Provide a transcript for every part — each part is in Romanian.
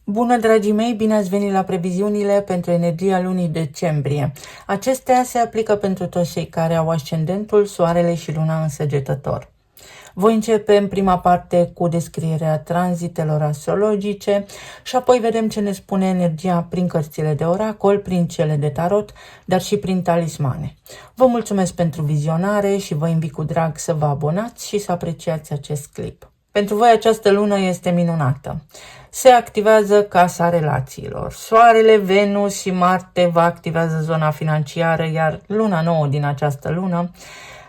Bună, dragii mei, bine ați venit la previziunile pentru energia lunii decembrie. Acestea se aplică pentru toți cei care au ascendentul, soarele și luna în Săgetător. Voi începe în prima parte cu descrierea tranzitelor astrologice și apoi vedem ce ne spune energia prin cărțile de oracol, prin cele de tarot, dar și prin talismane. Vă mulțumesc pentru vizionare și vă invit cu drag să vă abonați și să apreciați acest clip. Pentru voi această lună este minunată. Se activează casa relațiilor. Soarele, Venus și Marte vă activează zona financiară, iar luna nouă din această lună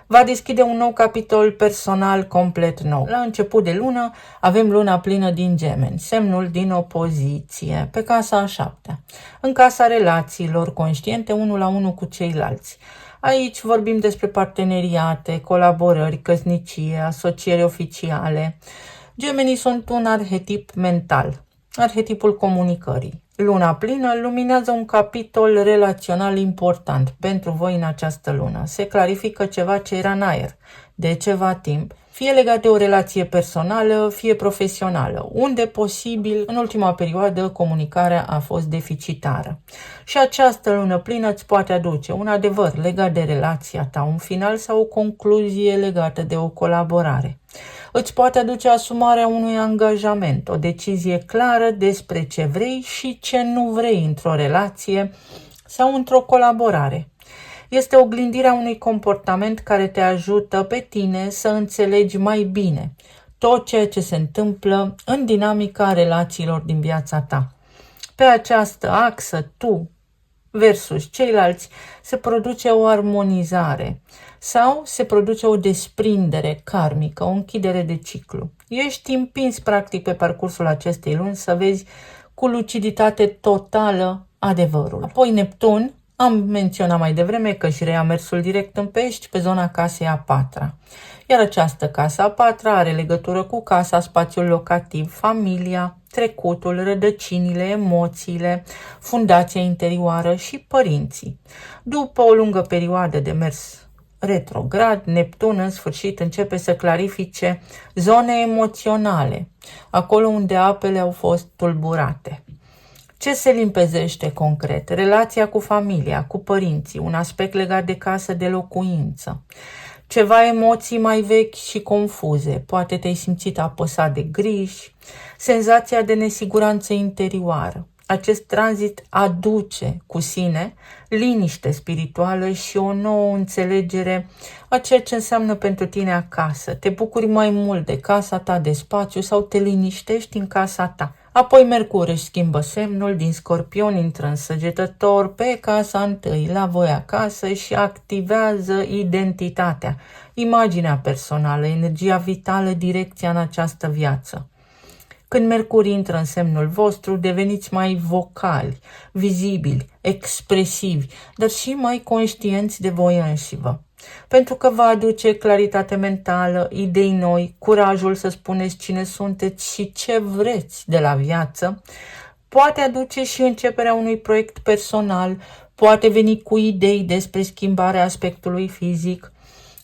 va deschide un nou capitol personal complet nou. La început de lună avem luna plină din Gemeni, semnul din opoziție, pe casa a 7-a, în casa relațiilor conștiente unul la unul cu ceilalți. Aici vorbim despre parteneriate, colaborări, căsnicie, asocieri oficiale. Gemenii sunt un arhetip mental, arhetipul comunicării. Luna plină luminează un capitol relațional important pentru voi în această lună. Se clarifică ceva ce era în aer de ceva timp, fie legat de o relație personală, fie profesională, unde posibil în ultima perioadă comunicarea a fost deficitară. Și această lună plină îți poate aduce un adevăr legat de relația ta, un final sau o concluzie legată de o colaborare. Îți poate aduce asumarea unui angajament, o decizie clară despre ce vrei și ce nu vrei într-o relație sau într-o colaborare. Este oglindirea unui comportament care te ajută pe tine să înțelegi mai bine tot ceea ce se întâmplă în dinamica relațiilor din viața ta. Pe această axă, tu versus ceilalți, se produce o armonizare sau se produce o desprindere karmică, o închidere de ciclu. Ești împins practic pe parcursul acestei luni să vezi cu luciditate totală adevărul. Apoi Neptun, am menționat mai devreme că își reia mersul direct în Pești pe zona casei a 4-a. Iar această casă a 4-a are legătură cu casa, spațiul locativ, familia, trecutul, rădăcinile, emoțiile, fundația interioară și părinții. După o lungă perioadă de mers retrograd, Neptun în sfârșit începe să clarifice zone emoționale, acolo unde apele au fost tulburate. Ce se limpezește concret? Relația cu familia, cu părinții, un aspect legat de casă, de locuință. Ceva emoții mai vechi și confuze, poate te-ai simțit apăsat de griji, senzația de nesiguranță interioară. Acest tranzit aduce cu sine liniște spirituală și o nouă înțelegere a ceea ce înseamnă pentru tine acasă. Te bucuri mai mult de casa ta, de spațiu sau te liniștești în casa ta. Apoi Mercur își schimbă semnul, din Scorpion intră în Săgetător, pe casa 1, la voi acasă, și activează identitatea, imaginea personală, energia vitală, direcția în această viață. Când Mercur intră în semnul vostru, deveniți mai vocali, vizibili, expresivi, dar și mai conștienți de voi înșivă. Pentru că va aduce claritate mentală, idei noi, curajul să spuneți cine sunteți și ce vreți de la viață, poate aduce și începerea unui proiect personal, poate veni cu idei despre schimbarea aspectului fizic,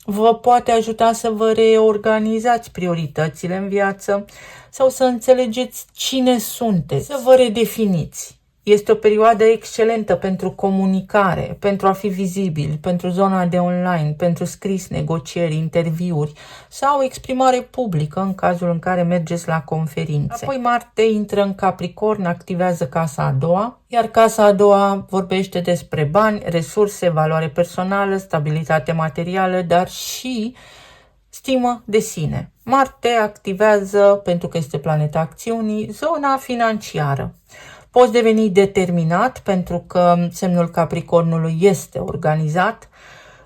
vă poate ajuta să vă reorganizați prioritățile în viață sau să înțelegeți cine sunteți, să vă redefiniți. Este o perioadă excelentă pentru comunicare, pentru a fi vizibil, pentru zona de online, pentru scris, negocieri, interviuri sau exprimare publică în cazul în care mergeți la conferințe. Apoi Marte intră în Capricorn, activează casa a 2-a, iar casa a 2-a vorbește despre bani, resurse, valoare personală, stabilitate materială, dar și stimă de sine. Marte activează, pentru că este planeta acțiunii, zona financiară. Poți deveni determinat pentru că semnul Capricornului este organizat,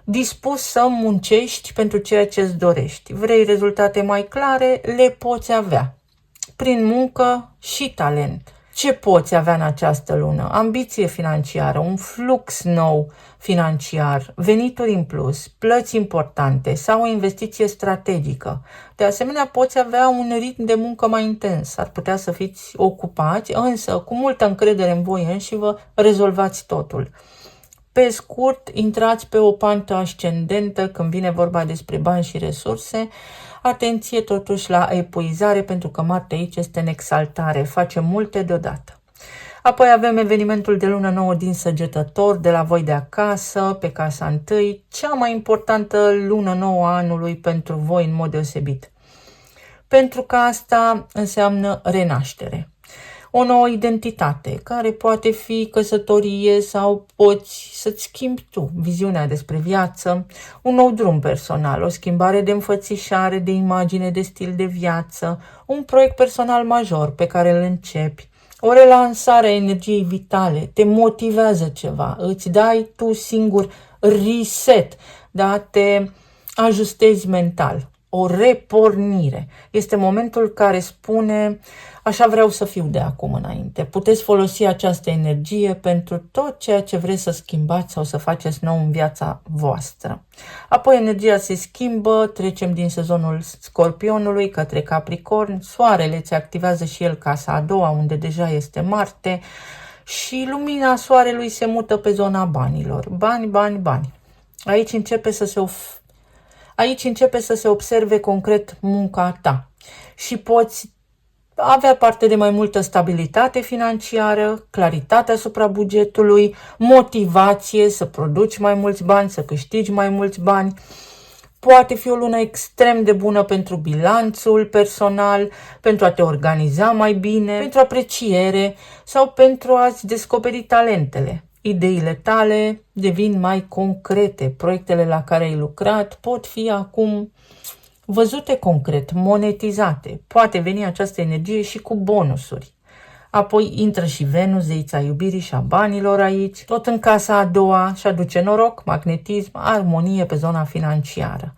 dispus să muncești pentru ceea ce îți dorești. Vrei rezultate mai clare? Le poți avea prin muncă și talent. Ce poți avea în această lună? Ambiție financiară, un flux nou financiar, venituri în plus, plăți importante sau o investiție strategică. De asemenea, poți avea un ritm de muncă mai intens. Ar putea să fiți ocupați, însă cu multă încredere în voi înși vă rezolvați totul. Pe scurt, intrați pe o pantă ascendentă când vine vorba despre bani și resurse. Atenție totuși la epuizare, pentru că Marte aici este în exaltare, face multe deodată. Apoi avem evenimentul de lună nouă din Săgetător, de la voi de acasă, pe casa 1, cea mai importantă lună nouă a anului pentru voi în mod deosebit. Pentru că asta înseamnă renaștere. O nouă identitate, care poate fi căsătorie sau poți să-ți schimbi tu viziunea despre viață, un nou drum personal, o schimbare de înfățișare, de imagine, de stil de viață, un proiect personal major pe care îl începi, o relansare a energiei vitale, te motivează ceva, îți dai tu singur reset, da? Te ajustezi mental. O repornire. Este momentul care spune, așa vreau să fiu de acum înainte. Puteți folosi această energie pentru tot ceea ce vreți să schimbați sau să faceți nou în viața voastră. Apoi energia se schimbă, trecem din sezonul Scorpionului către Capricorn, Soarele ți activează și el casa a doua, unde deja este Marte, și lumina Soarelui se mută pe zona banilor. Bani, bani, bani. Aici începe să se observe concret munca ta și poți avea parte de mai multă stabilitate financiară, claritate asupra bugetului, motivație să produci mai mulți bani, să câștigi mai mulți bani. Poate fi o lună extrem de bună pentru bilanțul personal, pentru a te organiza mai bine, pentru apreciere sau pentru a-ți descoperi talentele. Ideile tale devin mai concrete, proiectele la care ai lucrat pot fi acum văzute concret, monetizate. Poate veni această energie și cu bonusuri. Apoi intră și Venus, zeița iubirii și a banilor aici, tot în casa a doua și aduce noroc, magnetism, armonie pe zona financiară.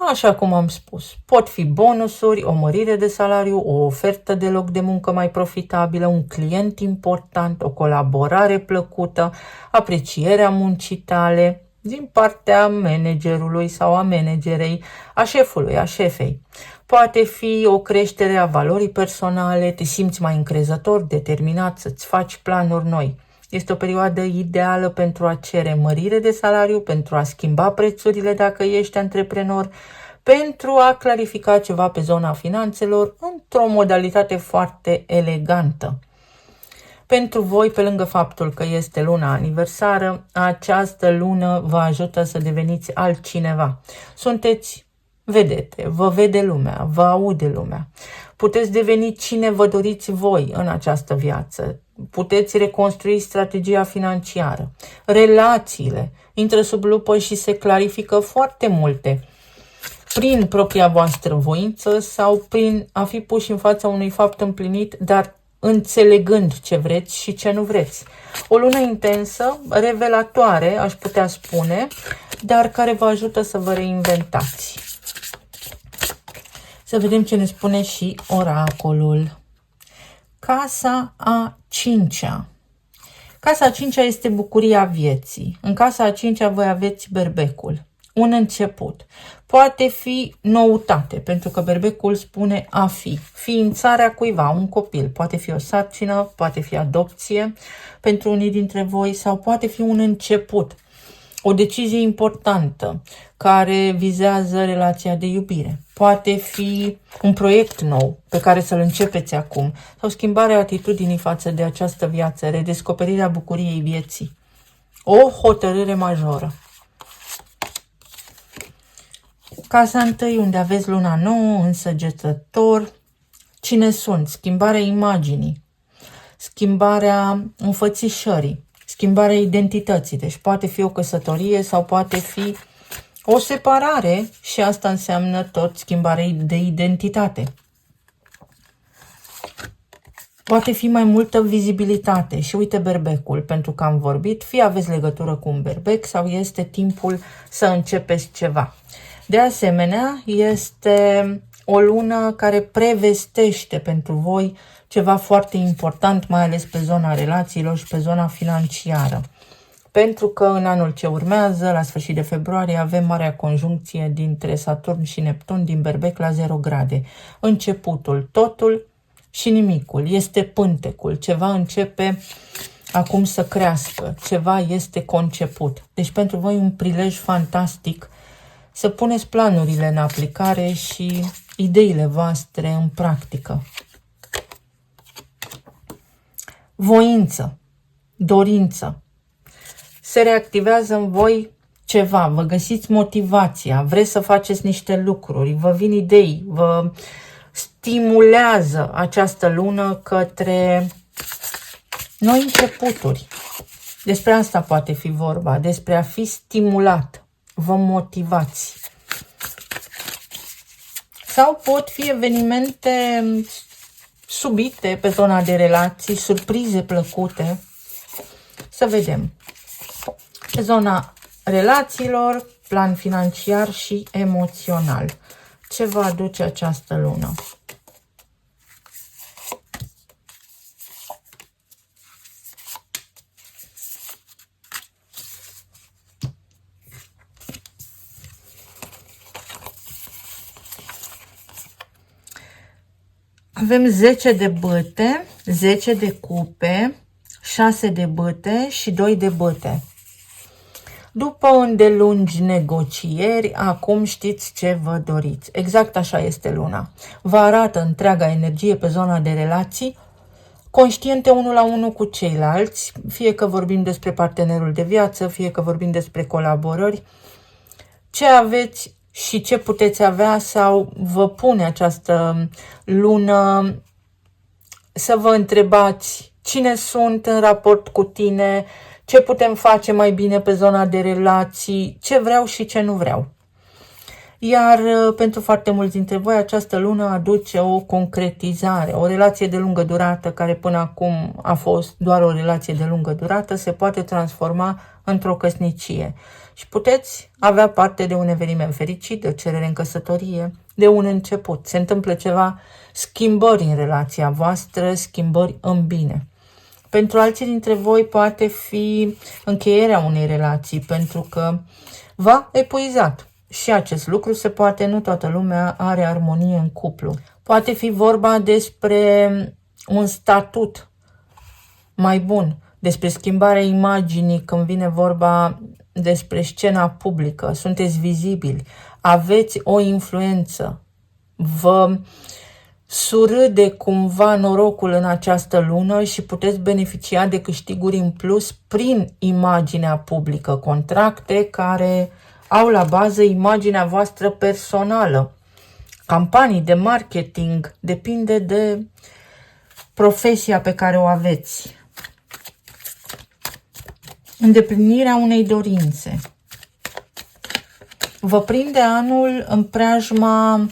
Așa cum am spus, pot fi bonusuri, o mărire de salariu, o ofertă de loc de muncă mai profitabilă, un client important, o colaborare plăcută, aprecierea muncii tale din partea managerului sau a managerei, a șefului, a șefei. Poate fi o creștere a valorii personale, te simți mai încrezător, determinat să-ți faci planuri noi. Este o perioadă ideală pentru a cere mărire de salariu, pentru a schimba prețurile dacă ești antreprenor, pentru a clarifica ceva pe zona finanțelor într-o modalitate foarte elegantă. Pentru voi, pe lângă faptul că este luna aniversară, această lună vă ajută să deveniți altcineva. Sunteți vedete, vă vede lumea, vă aude lumea. Puteți deveni cine vă doriți voi în această viață. Puteți reconstrui strategia financiară. Relațiile intră sub lupă și se clarifică foarte multe prin propria voastră voință sau prin a fi puși în fața unui fapt împlinit, dar înțelegând ce vreți și ce nu vreți. O lună intensă, revelatoare, aș putea spune, dar care vă ajută să vă reinventați. Să vedem ce ne spune și oracolul. Casa a 5-a. Casa a 5-a este bucuria vieții. În casa a 5-a voi aveți berbecul. Un început. Poate fi noutate, pentru că berbecul spune a fi. Ființarea cuiva, un copil. Poate fi o sarcină, poate fi adopție pentru unii dintre voi sau poate fi un început. O decizie importantă care vizează relația de iubire. Poate fi un proiect nou pe care să-l începeți acum sau schimbarea atitudinii față de această viață, redescoperirea bucuriei vieții. O hotărâre majoră. Casa 1, unde aveți luna nouă, în Săgetător. Cine sunt? Schimbarea imaginii, schimbarea înfățișării, schimbarea identității. Deci poate fi o căsătorie sau poate fi o separare și asta înseamnă tot schimbarea de identitate. Poate fi mai multă vizibilitate și uite berbecul, pentru că am vorbit, fie aveți legătură cu un berbec sau este timpul să începeți ceva. De asemenea, este o lună care prevestește pentru voi ceva foarte important, mai ales pe zona relațiilor și pe zona financiară. Pentru că în anul ce urmează, la sfârșit de februarie, avem marea conjuncție dintre Saturn și Neptun din berbec la 0 grade. Începutul, totul și nimicul. Este pântecul. Ceva începe acum să crească. Ceva este conceput. Deci pentru voi un prilej fantastic să puneți planurile în aplicare și ideile voastre în practică. voință, dorință. Se reactivează în voi ceva, vă găsiți motivația, vreți să faceți niște lucruri, vă vin idei, vă stimulează această lună către noi începuturi. Despre asta poate fi vorba, despre a fi stimulat, vă motivați. Sau pot fi evenimente subite pe zona de relații, surprize plăcute. Să vedem. Pe zona relațiilor, plan financiar și emoțional. Ce va aduce această lună? Avem 10 de bâte, 10 de cupe, 6 de bâte și 2 de bâte. După îndelungi negocieri, acum știți ce vă doriți. Exact așa este luna. Vă arată întreaga energie pe zona de relații, conștiente unul la unul cu ceilalți, fie că vorbim despre partenerul de viață, fie că vorbim despre colaborări, ce aveți și ce puteți avea sau vă pune această lună să vă întrebați cine sunt în raport cu tine, ce putem face mai bine pe zona de relații, ce vreau și ce nu vreau. Iar pentru foarte mulți dintre voi această lună aduce o concretizare, o relație de lungă durată care până acum a fost doar o relație de lungă durată, se poate transforma într-o căsnicie. Și puteți avea parte de un eveniment fericit, de o cerere în căsătorie, de un început. Se întâmplă ceva, schimbări în relația voastră, schimbări în bine. Pentru alții dintre voi poate fi încheierea unei relații, pentru că v-a epuizat. Și acest lucru se poate, nu toată lumea are armonie în cuplu. Poate fi vorba despre un statut mai bun, despre schimbarea imaginii când vine vorba despre scena publică. Sunteți vizibili, aveți o influență, vă surâde cumva norocul în această lună și puteți beneficia de câștiguri în plus prin imaginea publică, contracte care au la bază imaginea voastră personală, campanii de marketing, depinde de profesia pe care o aveți. Îndeplinirea unei dorințe. Vă prinde anul în preajma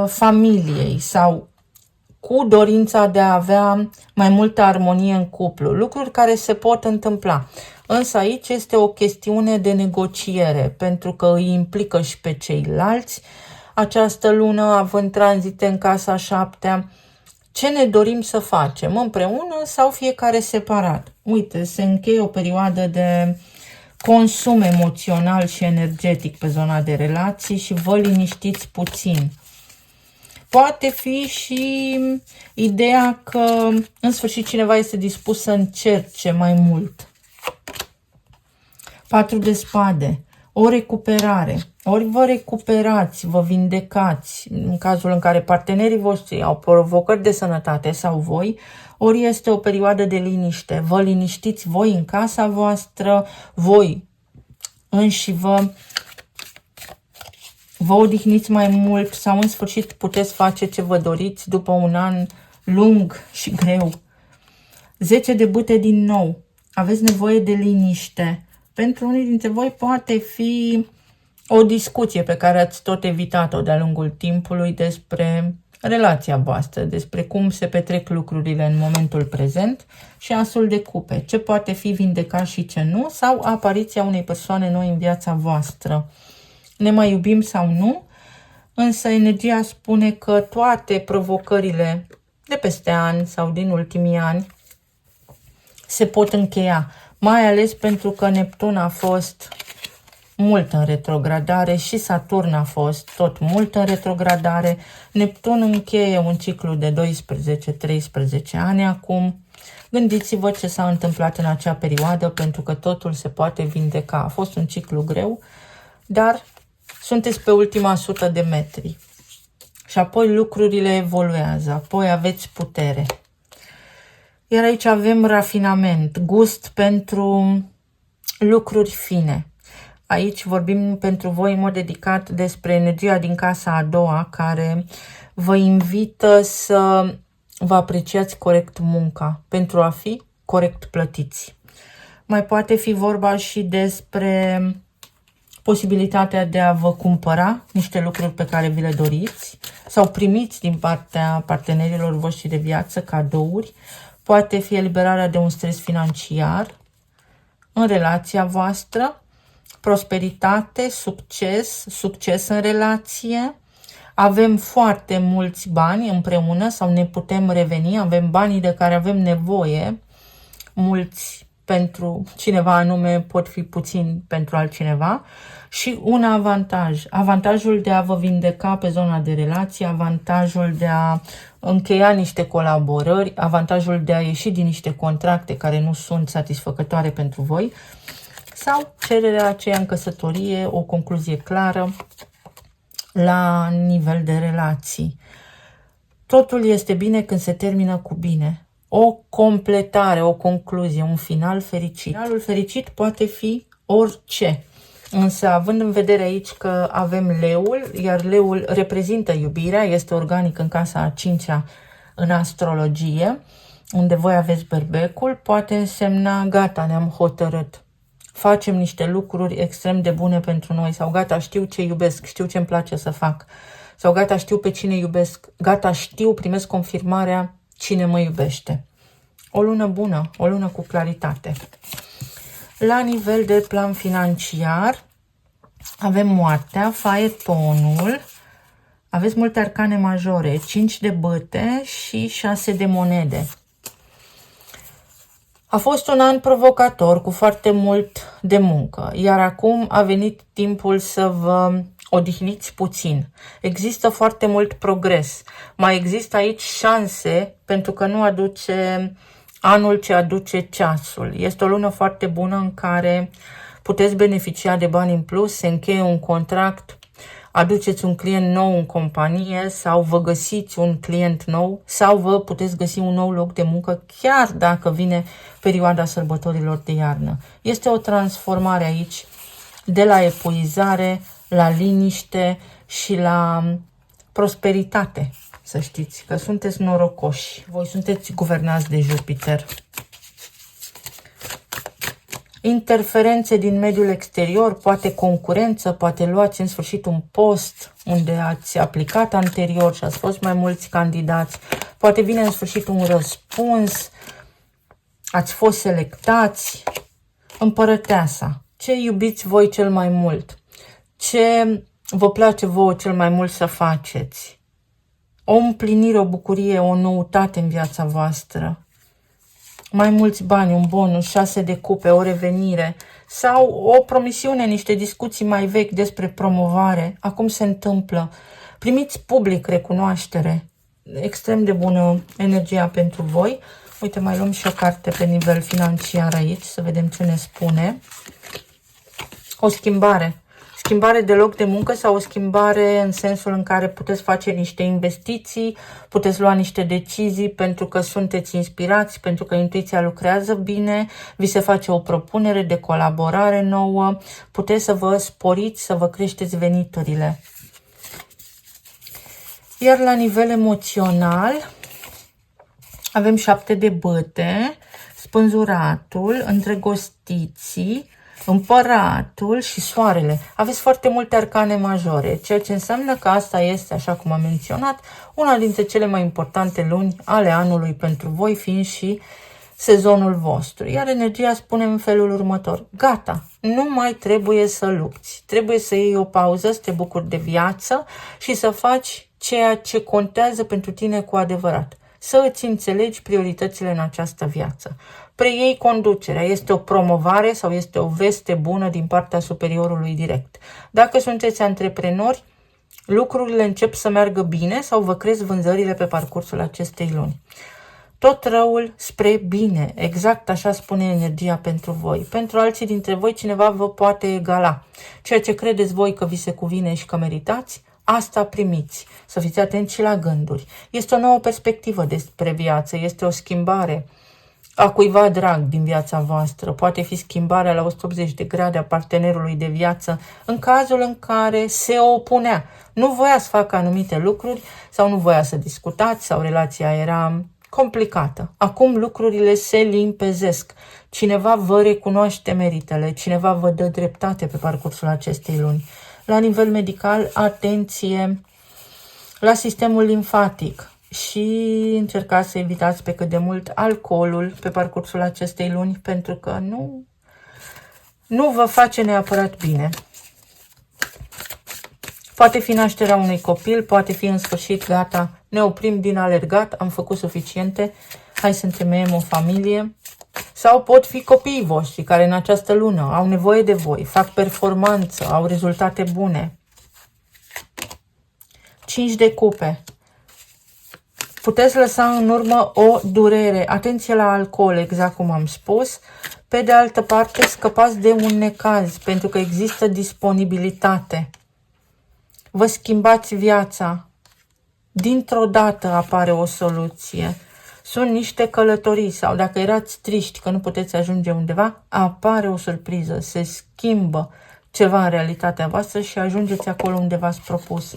familiei sau cu dorința de a avea mai multă armonie în cuplu, lucruri care se pot întâmpla. Însă aici este o chestiune de negociere, pentru că îi implică și pe ceilalți. Această lună, având tranzite în casa 7-a, ce ne dorim să facem împreună sau fiecare separat? Uite, se încheie o perioadă de consum emoțional și energetic pe zona de relații și vă liniștiți puțin. Poate fi și ideea că în sfârșit cineva este dispus să încerce mai mult. 4 de spade, o recuperare. Ori vă recuperați, vă vindecați în cazul în care partenerii voștri au provocări de sănătate sau voi, ori este o perioadă de liniște. Vă liniștiți voi în casa voastră, voi înși vă odihniți mai mult sau în sfârșit puteți face ce vă doriți după un an lung și greu. 10 de bâte din nou. Aveți nevoie de liniște. Pentru unii dintre voi poate fi o discuție pe care ați tot evitat-o de-a lungul timpului despre relația voastră, despre cum se petrec lucrurile în momentul prezent și asul de cupe. Ce poate fi vindecat și ce nu, sau apariția unei persoane noi în viața voastră. Ne mai iubim sau nu, însă energia spune că toate provocările de peste ani sau din ultimii ani se pot încheia, mai ales pentru că Neptun a fost mult în retrogradare și Saturn a fost tot mult în retrogradare. Neptun încheie un ciclu de 12-13 ani acum. Gândiți-vă ce s-a întâmplat în acea perioadă, pentru că totul se poate vindeca. A fost un ciclu greu, dar sunteți pe ultima 100 de metri. Și apoi lucrurile evoluează, apoi aveți putere. Iar aici avem rafinament, gust pentru lucruri fine. Aici vorbim pentru voi în mod dedicat despre energia din casa a doua, care vă invită să vă apreciați corect munca pentru a fi corect plătiți. Mai poate fi vorba și despre posibilitatea de a vă cumpăra niște lucruri pe care vi le doriți sau primiți din partea partenerilor voștri de viață cadouri. Poate fi eliberarea de un stres financiar în relația voastră, prosperitate, succes în relație. Avem foarte mulți bani împreună sau ne putem reveni, avem banii de care avem nevoie, mulți pentru cineva anume, pot fi puțini pentru altcineva, și un avantaj, avantajul de a vă vindeca pe zona de relație, avantajul de a încheia niște colaborări, avantajul de a ieși din niște contracte care nu sunt satisfăcătoare pentru voi, sau cererea aceea în căsătorie, o concluzie clară la nivel de relații. Totul este bine când se termină cu bine. O completare, o concluzie, un final fericit. Finalul fericit poate fi orice. Însă, având în vedere aici că avem leul, iar leul reprezintă iubirea, este organic în casa a 5-a în astrologie, unde voi aveți berbecul, poate însemna gata, ne-am hotărât. Facem niște lucruri extrem de bune pentru noi, sau gata, știu ce iubesc, știu ce îmi place să fac, sau gata, știu pe cine iubesc, gata, știu, primesc confirmarea cine mă iubește. O lună bună, o lună cu claritate. La nivel de plan financiar, avem moartea, faetonul, aveți multe arcane majore, 5 de bâte și 6 de monede. A fost un an provocator, cu foarte mult de muncă, iar acum a venit timpul să vă odihniți puțin. Există foarte mult progres. Mai există aici șanse, pentru că nu aduce anul ce aduce ceasul. Este o lună foarte bună în care puteți beneficia de bani în plus, se încheie un contract, aduceți un client nou în companie sau vă găsiți un client nou sau vă puteți găsi un nou loc de muncă chiar dacă vine perioada sărbătorilor de iarnă. Este o transformare aici de la epuizare la liniște și la prosperitate. Să știți că sunteți norocoși. Voi sunteți guvernați de Jupiter. Interferențe din mediul exterior, poate concurență, poate luați în sfârșit un post unde ați aplicat anterior și ați fost mai mulți candidați, poate vine în sfârșit un răspuns, ați fost selectați. Împărăteasa, ce iubiți voi cel mai mult? Ce vă place vouă cel mai mult să faceți? O împlinire, o bucurie, o noutate în viața voastră. Mai mulți bani, un bonus, 6 de cupe, o revenire sau o promisiune, niște discuții mai vechi despre promovare. Acum se întâmplă. Primiți public recunoaștere. Extrem de bună energia pentru voi. Uite, mai luăm și o carte pe nivel financiar aici, să vedem ce ne spune. O schimbare. Schimbare de loc de muncă sau o schimbare în sensul în care puteți face niște investiții, puteți lua niște decizii pentru că sunteți inspirați, pentru că intuiția lucrează bine, vi se face o propunere de colaborare nouă, puteți să vă sporiți, să vă creșteți veniturile. Iar la nivel emoțional avem 7 de bâte, spânzuratul, îndrăgostiții, Împăratul și Soarele. Aveți foarte multe arcane majore, ceea ce înseamnă că asta este, așa cum am menționat, una dintre cele mai importante luni ale anului pentru voi, fiind și sezonul vostru. Iar energia spune în felul următor: gata, nu mai trebuie să lupți, trebuie să iei o pauză, să te bucuri de viață și să faci ceea ce contează pentru tine cu adevărat. Să îți înțelegi prioritățile în această viață. Preiei conducerea. Este o promovare sau este o veste bună din partea superiorului direct. Dacă sunteți antreprenori, lucrurile încep să meargă bine sau vă cresc vânzările pe parcursul acestei luni. Tot răul spre bine. Exact așa spune energia pentru voi. Pentru alții dintre voi, cineva vă poate egala. Ceea ce credeți voi că vi se cuvine și că meritați, asta primiți. Să fiți atenți și la gânduri. Este o nouă perspectivă despre viață, este o schimbare a cuiva drag din viața voastră. Poate fi schimbarea la 180 de grade a partenerului de viață în cazul în care se opunea. Nu voia să facă anumite lucruri sau nu voia să discutați sau relația era complicată. Acum lucrurile se limpezesc. Cineva vă recunoaște meritele, cineva vă dă dreptate pe parcursul acestei luni. La nivel medical, atenție la sistemul limfatic și încercați să evitați pe cât de mult alcoolul pe parcursul acestei luni, pentru că nu vă face neapărat bine. Poate fi nașterea unui copil, poate fi în sfârșit gata, ne oprim din alergat, am făcut suficiente, hai să întemeiem o familie. Sau pot fi copiii voștri care în această lună au nevoie de voi, fac performanță, au rezultate bune. 5 de cupe. Puteți lăsa în urmă o durere. Atenție la alcool, exact cum am spus. Pe de altă parte, scăpați de un necaz, pentru că există disponibilitate. Vă schimbați viața. Dintr-o dată apare o soluție. Sunt niște călătorii sau dacă erați triști că nu puteți ajunge undeva, apare o surpriză, se schimbă ceva în realitatea voastră și ajungeți acolo unde v-ați propus.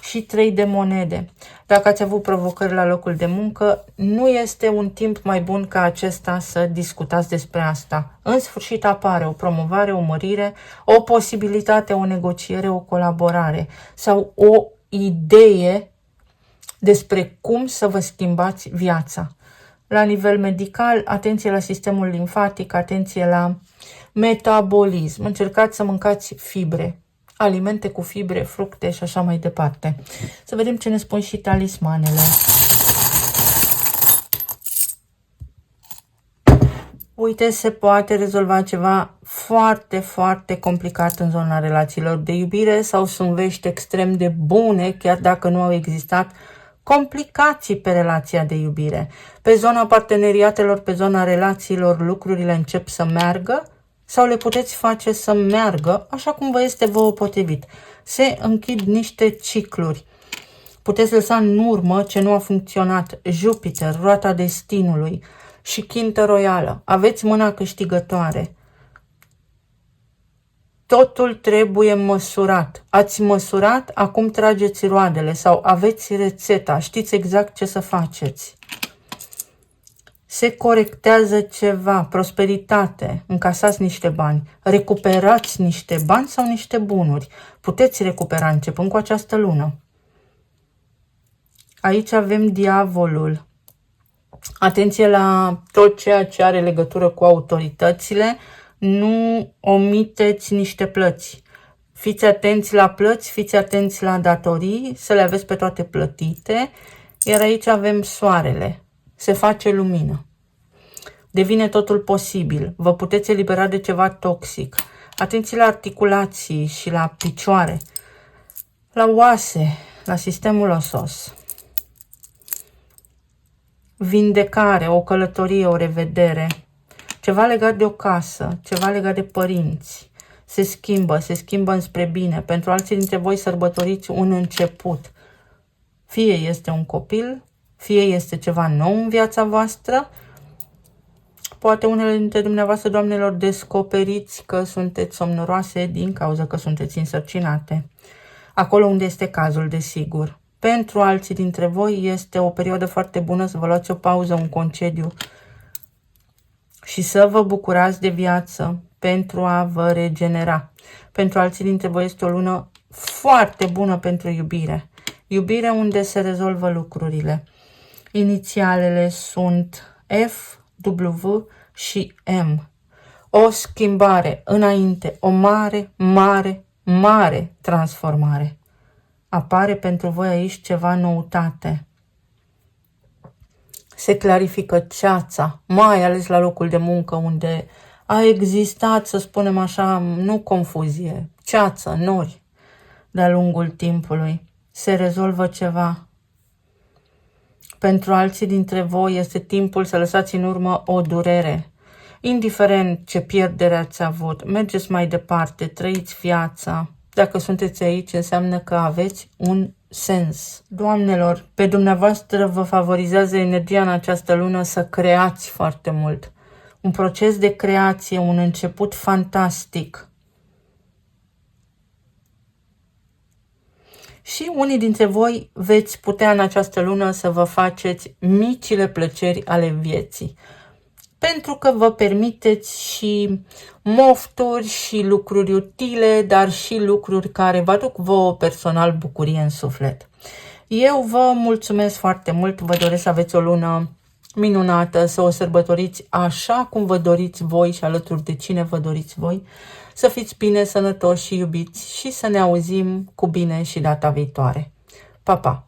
Și 3 de monede. Dacă ați avut provocări la locul de muncă, nu este un timp mai bun ca acesta să discutați despre asta. În sfârșit apare o promovare, o mărire, o posibilitate, o negociere, o colaborare sau o idee despre cum să vă schimbați viața. La nivel medical, atenție la sistemul limfatic, atenție la metabolism. Încercați să mâncați fibre, alimente cu fibre, fructe și așa mai departe. Să vedem ce ne spun și talismanele. Uite, se poate rezolva ceva foarte, foarte complicat în zona relațiilor de iubire sau sunt vești extrem de bune, chiar dacă nu au existat complicații pe relația de iubire. Pe zona parteneriatelor, pe zona relațiilor, lucrurile încep să meargă sau le puteți face să meargă așa cum vă este vouă potrivit. Se închid niște cicluri. Puteți lăsa în urmă ce nu a funcționat. Jupiter, roata destinului și Chintă royală. Aveți mâna câștigătoare. Totul trebuie măsurat. Ați măsurat, acum trageți roadele sau aveți rețeta, știți exact ce să faceți. Se corectează ceva, prosperitate, încasați niște bani, recuperați niște bani sau niște bunuri. Puteți recupera începând cu această lună. Aici avem diavolul. Atenție la tot ceea ce are legătură cu autoritățile. Nu omiteți niște plăți. Fiți atenți la plăți, fiți atenți la datorii, să le aveți pe toate plătite. Iar aici avem soarele. Se face lumină. Devine totul posibil. Vă puteți elibera de ceva toxic. Atenție la articulații și la picioare, la oase, la sistemul osos. Vindecare, o călătorie, o revedere. Ceva legat de o casă, ceva legat de părinți. Se schimbă înspre bine. Pentru alții dintre voi sărbătoriți un început. Fie este un copil, fie este ceva nou în viața voastră. Poate unele dintre dumneavoastră, doamnelor, descoperiți că sunteți somnoroase din cauza că sunteți însărcinate. Acolo unde este cazul, desigur. Pentru alții dintre voi este o perioadă foarte bună să vă luați o pauză, un concediu și să vă bucurați de viață pentru a vă regenera. Pentru alții dintre voi este o lună foarte bună pentru iubire. Iubire unde se rezolvă lucrurile. Inițialele sunt F, W și M. O schimbare înainte, o mare transformare. Apare pentru voi aici ceva noutate. Se clarifică ceața, mai ales la locul de muncă unde a existat, să spunem așa, nu confuzie, ceață, nori de-a lungul timpului. Se rezolvă ceva. Pentru alții dintre voi este timpul să lăsați în urmă o durere. Indiferent ce pierdere ați avut, mergeți mai departe, trăiți viața. Dacă sunteți aici, înseamnă că aveți un sens. Doamnelor, pe dumneavoastră vă favorizează energia în această lună să creați foarte mult. Un proces de creație, un început fantastic. Și unii dintre voi veți putea în această lună să vă faceți micile plăceri ale vieții. Pentru că vă permiteți și mofturi și lucruri utile, dar și lucruri care vă aduc vouă personal bucurie în suflet. Eu vă mulțumesc foarte mult, vă doresc să aveți o lună minunată, să o sărbătoriți așa cum vă doriți voi și alături de cine vă doriți voi, să fiți bine, sănătoși și iubiți și să ne auzim cu bine și data viitoare. Pa, pa!